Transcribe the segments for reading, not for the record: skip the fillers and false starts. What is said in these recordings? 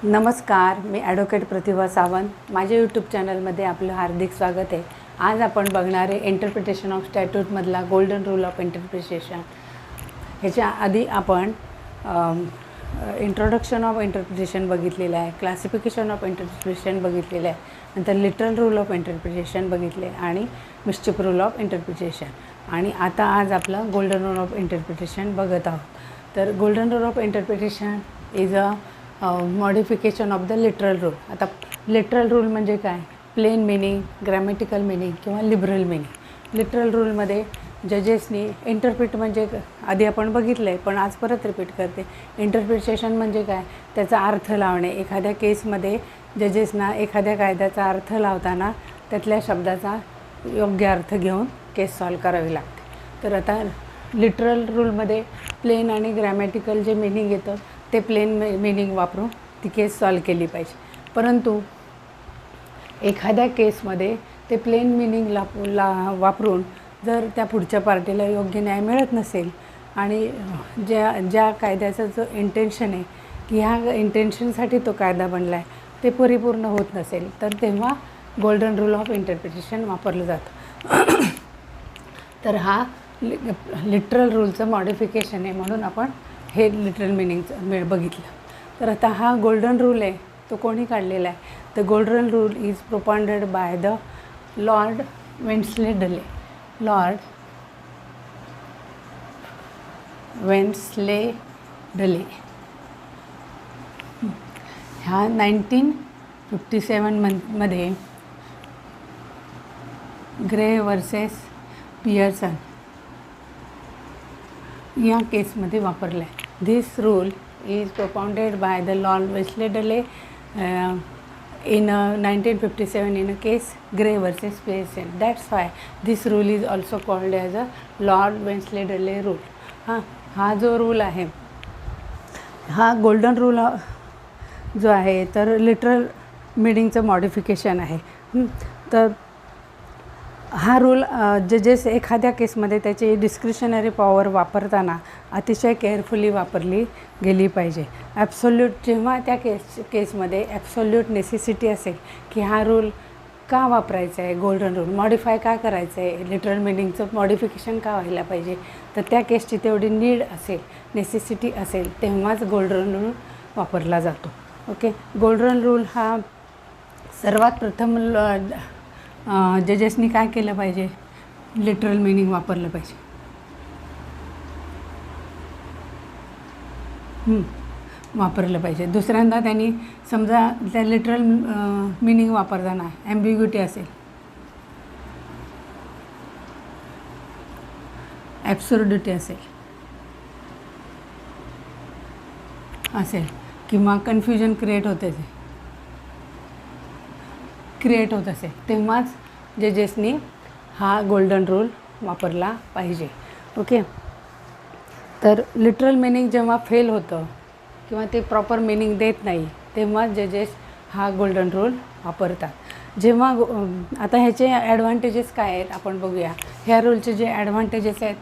नमस्कार, मी ॲडव्होकेट प्रतिभा सावंत. माझ्या यूट्यूब चॅनलमध्ये आपलं हार्दिक स्वागत आहे. आज आपण बघणार आहे इंटरप्रिटेशन ऑफ स्टॅट्यूटमधला गोल्डन रूल ऑफ इंटरप्रिटेशन. ह्याच्या आधी आपण इंट्रोडक्शन ऑफ इंटरप्रिटेशन बघितलेलं आहे, क्लासिफिकेशन ऑफ इंटरप्रिटेशन बघितलेलं आहे, नंतर लिटरल रूल ऑफ इंटरप्रिटेशन बघितले आणि मिस्चिफ रूल ऑफ इंटरप्रिटेशन, आणि आता आज आपला गोल्डन रूल ऑफ इंटरप्रिटेशन बघत आहोत. तर golden rule of interpretation is a modification of the literal rule. आता लिटरल रूल म्हणजे काय? प्लेन मिनिंग, ग्रॅमॅटिकल मिनिंग किंवा लिबरल मिनिंग. लिटरल रूलमध्ये जजेसनी इंटरप्रिट म्हणजे आधी आपण बघितलं आहे, पण आज परत रिपीट करते. इंटरप्रिटेशन म्हणजे काय? त्याचा अर्थ लावणे. एखाद्या केसमध्ये जजेसना एखाद्या कायद्याचा अर्थ लावताना त्यातल्या शब्दाचा योग्य अर्थ घेऊन केस सॉल्व करावी लागते. तर आता लिटरल रूलमध्ये प्लेन आणि ग्रॅमॅटिकल जे मिनिंग येतं ते प्लेन मिनिंग वापरून ती केस सॉल्व केली पाहिजे. परंतु एखाद्या केसमध्ये ते प्लेन मिनिंग वापरून जर त्या पुढच्या पार्टीला योग्य न्याय मिळत नसेल आणि ज्या कायद्याचं जो इंटेन्शन आहे की ह्या इंटेन्शनसाठी तो कायदा बनला आहे ते परिपूर्ण होत नसेल, तर तेव्हा गोल्डन रूल ऑफ इंटरप्रिटेशन वापरलं जातं. तर हा लिटरल रूलचं मॉडिफिकेशन आहे, म्हणून आपण हे लिटरल मिनिंगचं बघितलं. तर आता हा गोल्डन रूल आहे तो कोणी काढलेला आहे? The golden rule is propounded by the Lord Wensleydale. Lord Wensleydale ह्या 1957 मध्ये ग्रे वर्सेस पियर्सन या केसमध्ये वापरलं आहे. This rule is propounded by the Lord Wesley in 1957 in a case Gray versus Pearson. That's why this rule is also called as a Lord Wesley rule. हा जो rule आहे, हा golden rule जो आहे तर लिटरल मिनिंगचं मॉडिफिकेशन आहे. तर हा रूल जजेस एखाद्या केसमध्ये त्याची डिस्क्रिशनरी पॉवर वापरताना अतिशय केअरफुली वापरली गेली पाहिजे. ॲब्सोल्यूट जेव्हा त्या केसमध्ये ॲब्सोल्यूट नेसेसिटी असेल की हा रूल का वापरायचा आहे, गोल्डन रूल मॉडिफाय का करायचं आहे, लिटरल मिनिंगचं मॉडिफिकेशन का व्हायला पाहिजे, तर त्या केसची तेवढी नीड असेल, नेसेसिटी असेल, तेव्हाच गोल्डन रूल वापरला जातो. ओके, गोल्डन रूल हा सर्वात प्रथम जजेसनी काय केलं पाहिजे? लिटरल मिनिंग वापरलं पाहिजे. वापरलं पाहिजे. दुसऱ्यांदा त्यांनी समजा त्या लिटरल मिनिंग वापरताना ॲम्बिग्युटी असेल, ॲब्सुर्डिटी असेल किंवा कन्फ्युजन क्रिएट होत असेल, तेव्हाच जजेसनी हा गोल्डन रूल वापरला पाहिजे. ओके, तर लिटरल मिनिंग जेव्हा फेल होतं किंवा ते प्रॉपर मिनिंग देत नाही तेव्हा जजेस हा गोल्डन रूल वापरतात. जेव्हा आता ह्याचे ॲडव्हान्टेजेस काय आहेत आपण बघूया. ह्या रूलचे जे ॲडव्हान्टेजेस आहेत,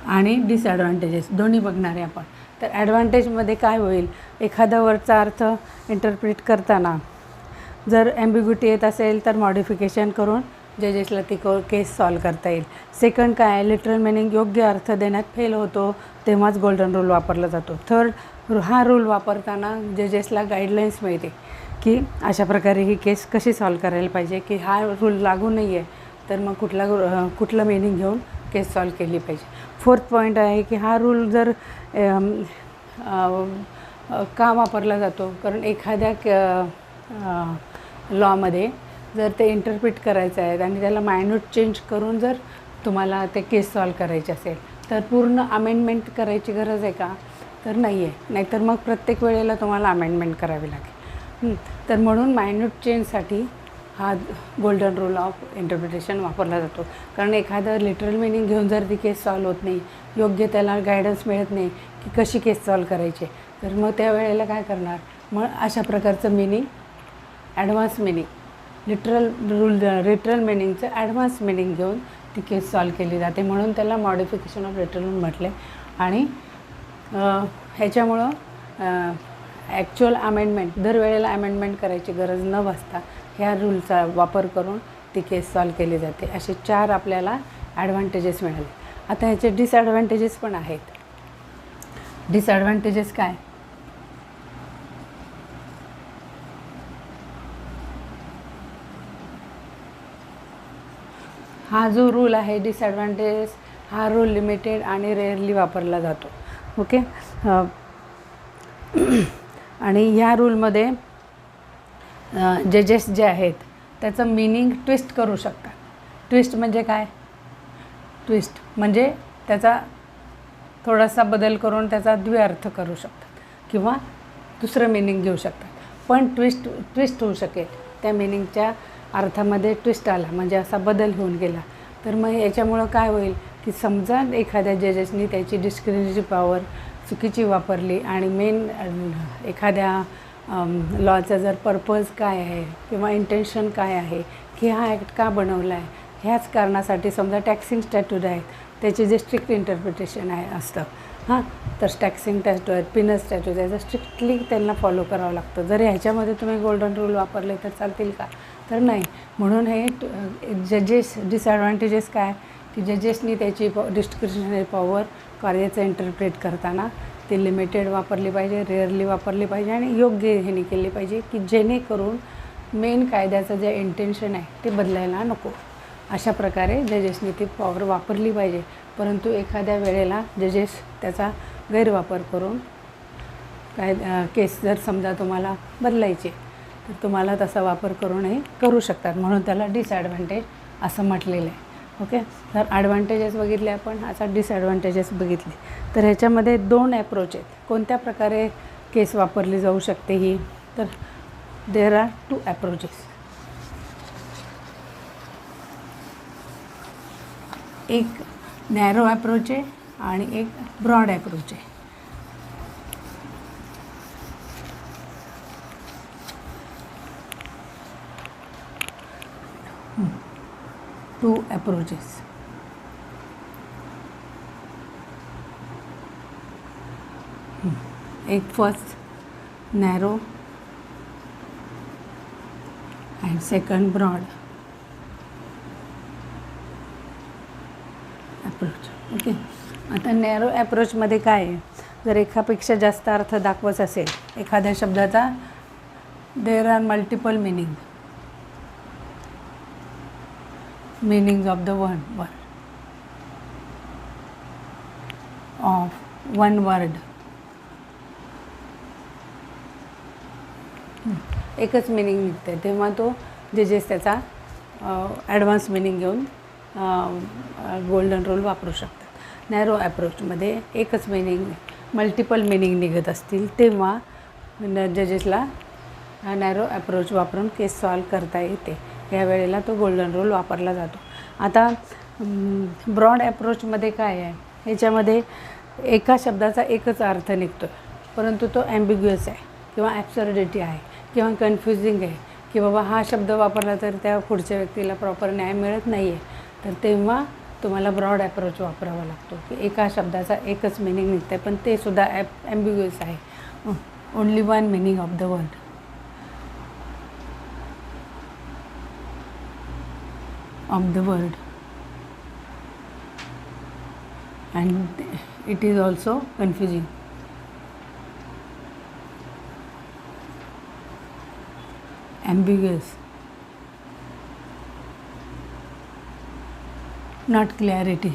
आणि डिसॲडव्हान्टेजेस दोन्ही बघणार आहे आपण. तर ॲडव्हान्टेजमध्ये काय होईल? एखादा वरचा अर्थ इंटरप्रिट करताना जर ॲम्बिग्युटी येत असेल तर मॉडिफिकेशन करून जजेसला ती केस सॉल्व करता येईल. सेकंड काय? लिटरल मिनिंग योग्य अर्थ देण्यात फेल होतो तेव्हाच गोल्डन रूल वापरला जातो. थर्ड, हा रूल वापरताना जजेसला गाईडलाईन्स मिळते की अशा प्रकारे ही केस कशी सॉल्व करायला पाहिजे, की हा रूल लागू नाही आहे तर मग कुठलं मिनिंग घेऊन केस सॉल्व केली पाहिजे. फोर्थ पॉईंट आहे की हा रूल जर का वापरला जातो? कारण एखाद्या लॉमध्ये जर ते इंटरप्रिट करायचं आहे आणि त्याला मायन्यूट चेंज करून जर तुम्हाला ते केस सॉल्व करायचे असेल तर पूर्ण अमेंडमेंट करायची गरज आहे का? तर नाही आहे. नाहीतर मग प्रत्येक वेळेला तुम्हाला अमेंडमेंट करावी लागेल. तर म्हणून मायन्यूट चेंजसाठी हा गोल्डन रूल ऑफ इंटरप्रिटेशन वापरला जातो. कारण एखादं लिटरल मिनिंग घेऊन जर ती केस सॉल्व होत नाही, योग्य त्याला गायडन्स मिळत नाही की कशी केस सॉल्व करायची, तर मग त्या वेळेला काय करणार? मग अशा प्रकारचं मिनिंग, ॲडव्हान्स मिनिंग, लिटरल मिनिंगचं ॲडव्हान्स मिनिंग घेऊन ती केस सॉल्व केली जाते, म्हणून त्याला मॉडिफिकेशन ऑफ लिटरल रूल म्हटले. आणि ह्याच्यामुळं ॲक्च्युअल अमेंडमेंट दरवेळेला अमेंडमेंट करायची गरज न भासता ह्या रूलचा वापर करून ती केस सॉल्व केली जाते. असे 4 आपल्याला ॲडव्हान्टेजेस मिळाले. आता ह्याचे डिसॲडव्हान्टेजेस पण आहेत. डिसॲडव्हान्टेजेस काय? हा जो रूल आहे डिसॲडव्हान्टेजेस, हा रूल लिमिटेड आणि रेअरली वापरला जातो. ओके. आणि ह्या रूलमध्ये जजेस जे आहेत त्याचं मीनिंग ट्विस्ट करू शकतात. ट्विस्ट म्हणजे काय? ट्विस्ट म्हणजे त्याचा थोडासा बदल करून त्याचा द्विअर्थ करू शकतात किंवा दुसरं मीनिंग घेऊ शकतात. पण ट्विस्ट होऊ शकेल, त्या मीनिंगच्या अर्थामध्ये ट्विस्ट आला म्हणजे असा बदल होऊन गेला, तर मग याच्यामुळं काय होईल की समजा एखाद्या जजेसनी त्याची डिस्क्रिशनरी पॉवर चुकीची वापरली आणि मेन एखाद्या लॉचा जर पर्पज काय आहे किंवा इंटेन्शन काय आहे की हा ॲक्ट का बनवला आहे, ह्याच कारणासाठी समजा टॅक्सिंग स्टॅट्यूट आहे त्याचे जे स्ट्रिक्ट इंटरप्रिटेशन असतं, तर टॅक्सिंग स्टॅट्यूट आहेत, पिनल स्टॅट्यूट आहे, स्ट्रिक्टली त्यांना फॉलो करावं लागतं. जर ह्याच्यामध्ये तुम्ही गोल्डन रूल वापरले तर चालतील का? तर नाही. म्हणून हे जजेस डिसॲडव्हान्टेजेस काय की जजेसनी त्याची डिस्क्रिशनरी पॉवर कार्याचं इंटरप्रेट करताना ती लिमिटेड वापरली पाहिजे, रेअरली वापरली पाहिजे आणि योग्य ह्याने केली पाहिजे की जेणेकरून मेन कायद्याचं जे इंटेन्शन आहे ते बदलायला नको. अशा प्रकारे जजेसनी ती पॉवर वापरली पाहिजे. परंतु एखाद्या वेळेला जजेस त्याचा गैरवापर करून केस जर समजा तुम्हाला बदलायचे तर तुम्हाला तसा वापर करूनही करू शकतात, म्हणून त्याला डिसॲडव्हान्टेज असं म्हटलेलं आहे. ओके. तर ॲडव्हान्टेजेस बघितले आपण, आता डिसॲडव्हान्टेजेस बघितले. तर ह्याच्यामध्ये 2 ॲप्रोच आहेत. कोणत्या प्रकारे केस वापरली जाऊ शकते ही? तर देअर आर 2 ॲप्रोचेस. एक नॅरो ॲप्रोच आहे आणि एक ब्रॉड ॲप्रोच आहे. Two approaches. एक first narrow and second broad approach. Okay. आता नॅरो ॲप्रोचमध्ये काय आहे, जर एकापेक्षा जास्त अर्थ दाखवायचा असेल एखाद्या शब्दाचा, there are multiple meanings of the word of one word. एकच मिनिंग निघते तेव्हा तो जजेस त्याचा ॲडव्हान्स मिनिंग घेऊन गोल्डन रूल वापरू शकतात. नॅरो ॲप्रोचमध्ये एकच मिनिंग मल्टिपल मिनिंग निघत असतील तेव्हा जजेसला नॅरो ॲप्रोच वापरून केस सॉल्व करता येते. यावेळेला तो गोल्डन रूल वापरला जातो. आता ब्रॉड ॲप्रोचमध्ये काय आहे, ह्याच्यामध्ये एका शब्दाचा एकच अर्थ निघतो परंतु तो ॲम्बिग्युअस आहे किंवा ॲब्सर्डिटी आहे किंवा कन्फ्युजिंग आहे की बाबा हा शब्द वापरला तर त्या पुढच्या व्यक्तीला प्रॉपर न्याय मिळत नाही आहे, तर तेव्हा तुम्हाला ब्रॉड ॲप्रोच वापरावा लागतो की एका शब्दाचा एकच मिनिंग निघतं आहे पण ते सुद्धा ॲम्बिग्युअस आहे. Only one meaning of the word. And it is also confusing. Ambiguous, not clarity.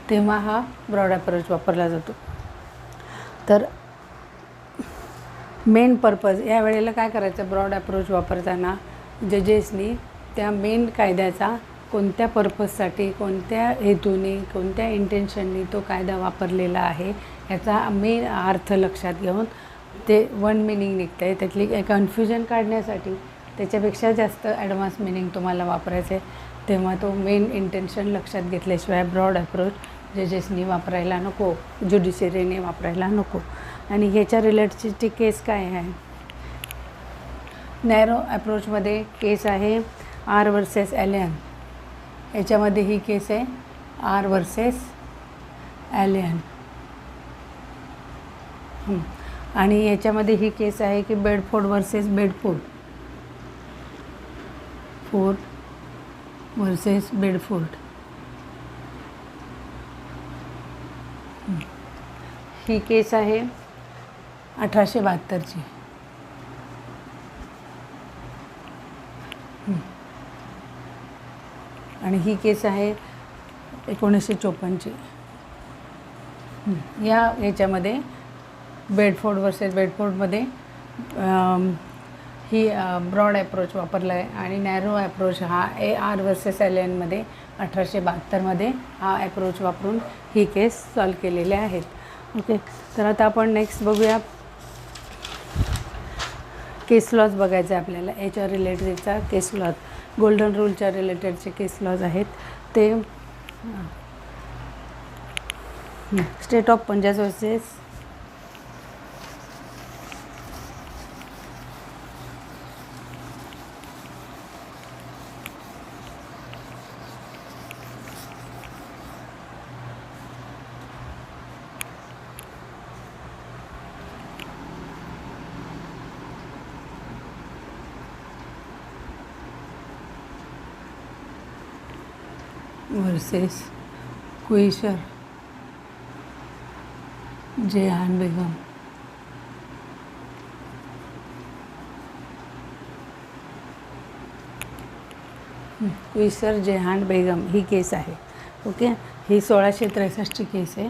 तेव्हा हा ब्रॉड अप्रोच वापरला जातो. तर मेन पर्पज या वेळेला काय करायचं, ब्रॉड अप्रोच वापरताना जजेसनी त्या मेन कायद्याचा कोणत्या पर्पजसाठी, कोणत्या हेतूने, कोणत्या इंटेन्शननी तो कायदा वापरलेला आहे याचा मेन अर्थ लक्षात घेऊन ते वन मिनिंग निघतं आहे त्यातली कन्फ्युजन काढण्यासाठी त्याच्यापेक्षा जास्त ॲडव्हान्स मिनिंग तुम्हाला वापरायचं आहे, तेव्हा तो मेन इंटेन्शन लक्षात घेतल्याशिवाय ब्रॉड अप्रोच जजेसनी वापरायला नको, ज्युडिशरीने वापरायला नको. आणि ह्याच्या रिलेटेडची केस काय आहे, नॅरो अप्रोचमध्ये केस आहे आर वर्सेस ॲलियन. याच्यामध्ये ही केस आहे आर वर्सेस ॲलियन. आणि याच्यामध्ये ही केस आहे की Bedford versus Bedford. Versus Bedford. ही केस आहे 1872ची. आणि ही केस आहे 1954ची. याच्यामध्ये बेडफोर्ड वर्सेस बेडफोर्डमध्ये ही ब्रॉड अप्रोच वापरला आहे आणि नॅरो अप्रोच हा AR वर्सेस ॲलियनमध्ये 1872मध्ये हा अप्रोच वापरून ही केस सॉल्व केलेल्या आहेत. ओके, तर आता आपण नेक्स्ट बघूया. केस लॉज बघायचं आहे आपल्याला. याच्या रिलेटेडचा केस लॉज, गोल्डन रूलच्या रिलेटेडचे केस लॉज आहेत ते state of Punjab versus Qaisar Jehan Begum. Qaisar Jehan Begum ही केस आहे. ओके, ही 1663ची केस आहे.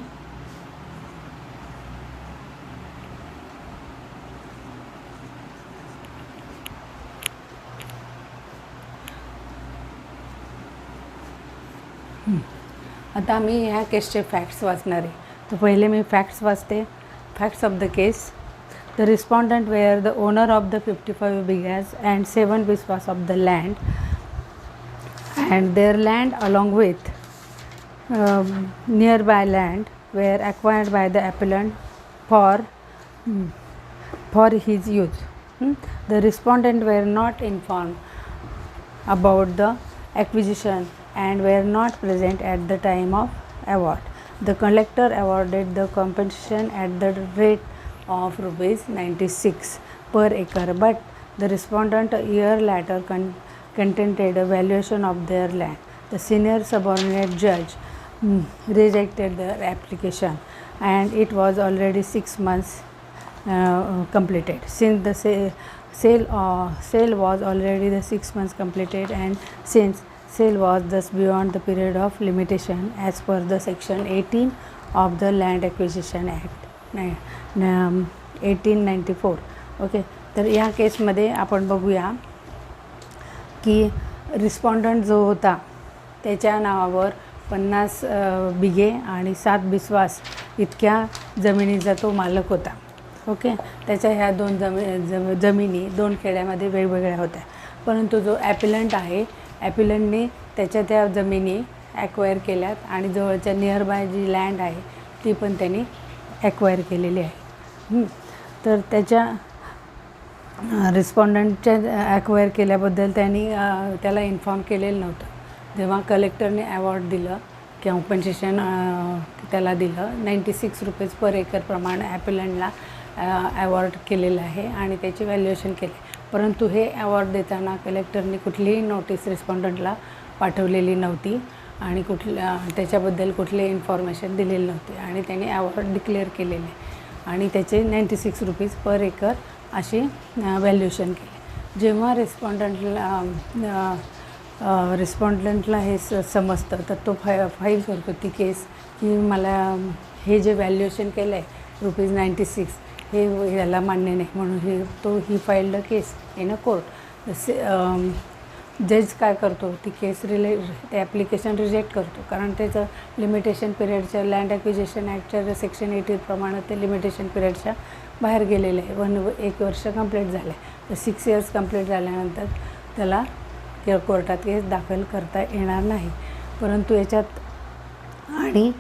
आता मी ह्या केसचे फॅक्ट्स वाचणार आहे. तर पहिले मी फॅक्ट्स वाचते. Facts of the case. The respondent were the owner of the 55 bighas and 7 biswas of the land and their land along with nearby land were acquired by the appellant for his use. The respondent were not inform about the acquisition and were not present at the time of award. The collector awarded the compensation at the rate of ₹96 per acre, but the respondent a year later contested a valuation of their land. The senior subordinate judge rejected their application and it was already 6 months completed. Since the sale was already the 6 months completed and since sale was thus beyond the period of limitation as per the section 18 of the Land Acquisition Act 1894. Okay, तर या केसमध्ये आपण बघूया की respondent जो होता त्याच्या नावावर 50 बिघे आणि 7 बिस्वास इतक्या जमिनीचा तो मालक होता. ओके, त्याच्या ह्या दोन जमिनी 2 खेड्यामध्ये वेगवेगळ्या होत्या. परंतु जो ॲपिलंट आहे, ॲपिलंटने त्याच्या त्या जमिनी ॲक्वायर केल्यात आणि जवळच्या नियरबाय जी लँड आहे ती पण त्यांनी ॲक्वायर केलेली आहे. तर त्याच्या रिस्पॉन्डंटच्या ॲक्वायर केल्याबद्दल त्यांनी त्याला इन्फॉर्म केलेलं नव्हतं. जेव्हा कलेक्टरने अवॉर्ड दिलं कॉम्पन्सेशन त्याला दिलं ₹96 पर एकर प्रमाणे ॲपिलंटला अवॉर्ड केलेलं आहे आणि त्याची व्हॅल्युएशन केले. परंतु हे अवॉर्ड देताना कलेक्टरने कुठलीही नोटीस रिस्पॉन्डंटला पाठवलेली नव्हती आणि त्याच्याबद्दल कुठलीही इन्फॉर्मेशन दिलेली नव्हती आणि त्याने अवॉर्ड डिक्लेअर केलेले आणि त्याचे ₹96 पर एकर अशी व्हॅल्युएशन केली. जेव्हा रिस्पॉन्डंटला हे समजतं तर तो फाईल करतो ती केस की मला हे जे व्हॅल्युएशन केलं आहे ₹96 हे याला मान्य नाही म्हणून ही filed case in a court. जज काय करतो, ती केस ते ॲप्लिकेशन रिजेक्ट करतो कारण त्याचं लिमिटेशन पिरियडच्या लँड ॲक्विजिशन ॲक्टच्या सेक्शन 18 प्रमाणे ते लिमिटेशन पिरियडच्या बाहेर गेलेलं आहे. 1 वर्ष कंप्लीट झालं आहे. तर 6 इयर्स कंप्लीट झाल्यानंतर त्याला कोर्टात केस दाखल करता येणार नाही. परंतु याच्यात आणि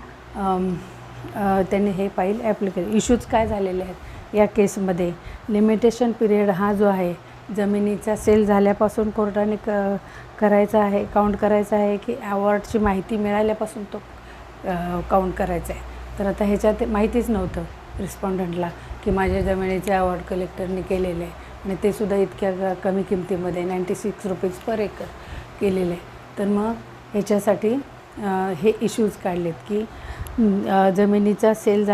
त्यांनी हे फाईल ॲप्लिकेशन इश्यूज काय झालेले आहेत या केसमध्ये. लिमिटेशन पिरियड हा जो आहे जमिनीचा सेल झाल्यापासून कोर्टाने करायचा आहे, काउंट करायचा आहे की अवॉर्डची माहिती मिळाल्यापासून तो काउंट करायचा आहे. तर आता ह्याच्यात माहितीच नव्हतं रिस्पॉन्डंटला की माझ्या जमिनीचे अवॉर्ड कलेक्टरने केलेले आहे आणि ते सुद्धा इतक्या कमी किमतीमध्ये 96 रुपीज पर एकर केलेले आहे. तर मग ह्याच्यासाठी हे इश्यूज काढलेत की जमिनीचा सेल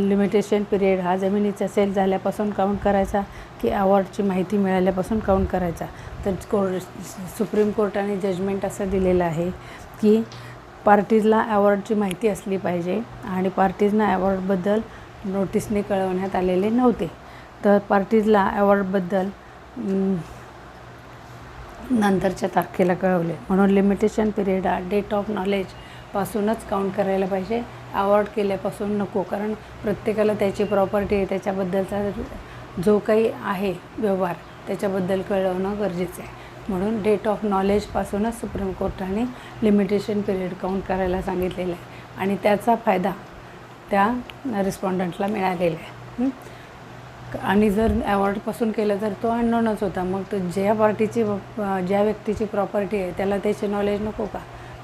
लिमिटेशन पिरियड हा जमिनीचा सेल झाल्यापासून काउंट करायचा की अवॉर्डची माहिती मिळाल्यापासून काउंट करायचा. तर सुप्रीम कोर्टाने जजमेंट असं दिलेलं आहे की पार्टीजला अवॉर्डची माहिती असली पाहिजे आणि पार्टीजना अवॉर्डबद्दल नोटीसने कळवण्यात आलेले नव्हते. तर पार्टीजला अवॉर्डबद्दल नंतरच्या तारखेला कळवले, म्हणून लिमिटेशन पिरियड हा डेट ऑफ नॉलेजपासूनच काउंट करायला पाहिजे, अवॉर्ड केल्यापासून नको. कारण प्रत्येकाला त्याची प्रॉपर्टी आहे, त्याच्याबद्दलचा जो काही आहे व्यवहार त्याच्याबद्दल कळवणं गरजेचं आहे. म्हणून डेट ऑफ नॉलेजपासूनच सुप्रीम कोर्टाने लिमिटेशन पिरियड काउंट करायला सांगितलेलं आहे आणि त्याचा फायदा त्या रिस्पॉन्डंटला मिळालेला आहे. आणि जर अवॉर्डपासून केलं तर तो अननोनच होता, मग तो ज्या व्यक्तीची प्रॉपर्टी आहे त्याला त्याचे नॉलेज नको का.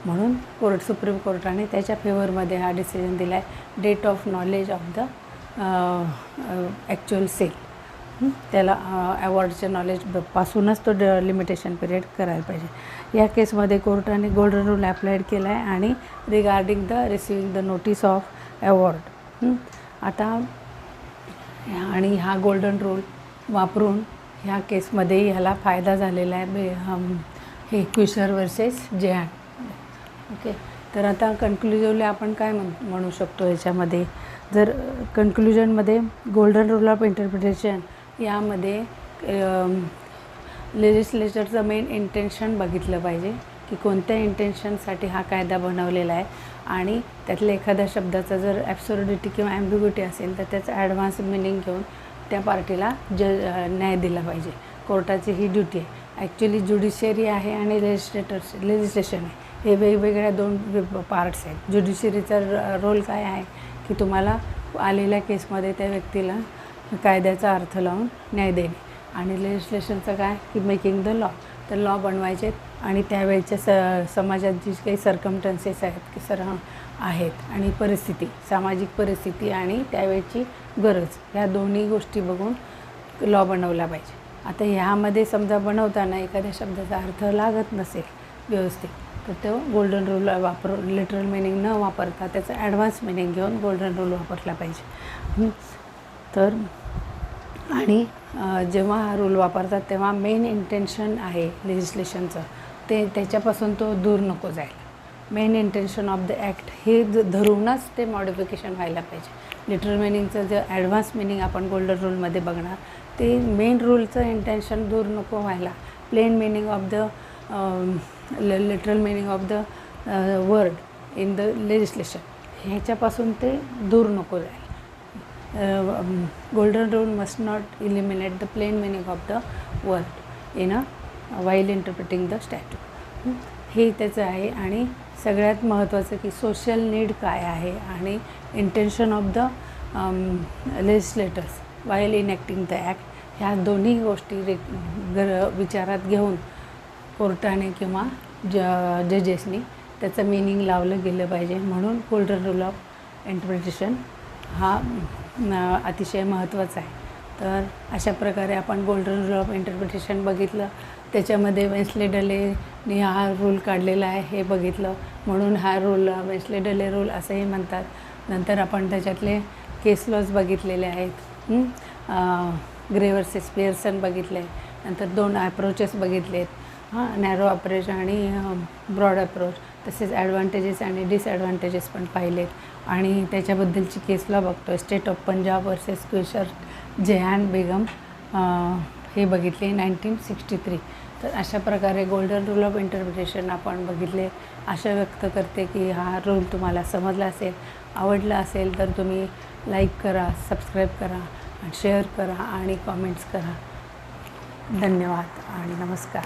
म्हणून सुप्रीम कोर्टाने त्याच्या फेवरमध्ये हा डिसिजन दिला आहे, date of knowledge of the actual sale. त्याला अवॉर्डच्या नॉलेजपासूनच तो लिमिटेशन पिरियड करायला पाहिजे. या केसमध्ये कोर्टाने गोल्डन रूल ॲप्लाइड केला आहे आणि regarding the receiving the notice of award. आता आणि हा गोल्डन रूल वापरून ह्या केसमध्ये ह्याला फायदा झालेला आहे हे क्विशर वर्सेस जेहान. ओके, तर आता कन्क्लुजिव्हली आपण काय म्हणू शकतो ह्याच्यामध्ये. जर कन्क्लुजनमध्ये गोल्डन रूल ऑफ इंटरप्रिटेशन यामध्ये लेजिस्लेचरचं मेन इंटेन्शन बघितलं पाहिजे की कोणत्या इंटेन्शनसाठी हा कायदा बनवलेला आहे आणि त्यातल्या एखाद्या शब्दाचा जर ॲब्सुर्डिटी किंवा ॲम्बिग्युटी असेल तर त्याचं ॲडव्हान्स मिनिंग घेऊन त्या पार्टीला न्याय दिला पाहिजे. कोर्टाची ही ड्युटी आहे. ॲक्च्युली ज्युडिशियरी आहे आणि लेजिस्लेशन आहे, हे वेगवेगळ्या दोन पार्ट्स आहेत. ज्युडिशियरीचा रोल काय आहे की तुम्हाला आलेल्या केसमध्ये त्या व्यक्तीला कायद्याचा अर्थ लावून न्याय देणे, आणि लेजिस्लेशनचं काय की मेकिंग द लॉ. तर लॉ बनवायचे आणि त्यावेळच्या समाजात जी काही सर्कमस्टन्सेस आहेत की आहेत आणि परिस्थिती, सामाजिक परिस्थिती आणि त्यावेळची गरज, ह्या दोन्ही गोष्टी बघून लॉ बनवला पाहिजे. आता ह्यामध्ये समजा बनवताना एखाद्या शब्दाचा अर्थ लागत नसेल व्यवस्थित तर तो गोल्डन रूल वापरून लिटरल मिनिंग न वापरता त्याचा ॲडव्हान्स मिनिंग घेऊन गोल्डन रूल वापरला पाहिजे. तर आणि जेव्हा हा रूल वापरतात तेव्हा मेन इंटेन्शन आहे लेजिस्लेशनचं त्याच्यापासून तो दूर नको जायला. Main intention of the act हे धरूनच ते मॉडिफिकेशन व्हायला पाहिजे. लिटरल मिनिंगचं जे ॲडव्हान्स मिनिंग आपण गोल्डन रूलमध्ये बघणार ते मेन रूलचं इंटेन्शन दूर नको व्हायला. Plain meaning of the literal meaning of the word in the legislation ह्याच्यापासून ते दूर नको जायला. Golden rule must not eliminate the plain meaning of the word in while interpreting the statute. हे त्याचं आहे. आणि सगळ्यात महत्त्वाचं की सोशल नीड काय आहे आणि intention of the legislators while enacting the act, ह्या दोन्ही गोष्टी विचारात घेऊन कोर्टाने किंवा जजेसनी त्याचं मिनिंग लावलं गेलं पाहिजे. म्हणून गोल्डन रूल ऑफ इंटरप्रिटेशन हा अतिशय महत्त्वाचा आहे. तर अशा प्रकारे आपण गोल्डन रूल ऑफ इंटरप्रिटेशन बघितलं. त्याच्यामध्ये वेन्सले डलेने हा रूल काढलेला आहे हे बघितलं, म्हणून हा रूल वेन्सले डले रूल असंही म्हणतात. नंतर आपण त्याच्यातले केस लॉज बघितलेले आहेत. ग्रे वर्सेस पियर्सन बघितले, नंतर 2 अप्रोचेस बघितलेत, नॅरो अप्रोच आणि ब्रॉड अप्रोच, तसेच ॲडव्हान्टेजेस आणि डिसॲडव्हान्टेजेस पण पाहिलेत. आणि त्याच्याबद्दलची केस लॉ बघतो state of Punjab versus Qaisar Jehan Begum हे बघितले 1963. तर अशा प्रकारे गोल्डन रूल ऑफ इंटरप्रिटेशन आपण बघितले. आशा व्यक्त करते की हा रूल तुम्हाला समजला असेल, आवडला असेल तर तुम्ही लाईक करा, सबस्क्राईब करा, शेअर करा आणि कॉमेंट्स करा. धन्यवाद आणि नमस्कार.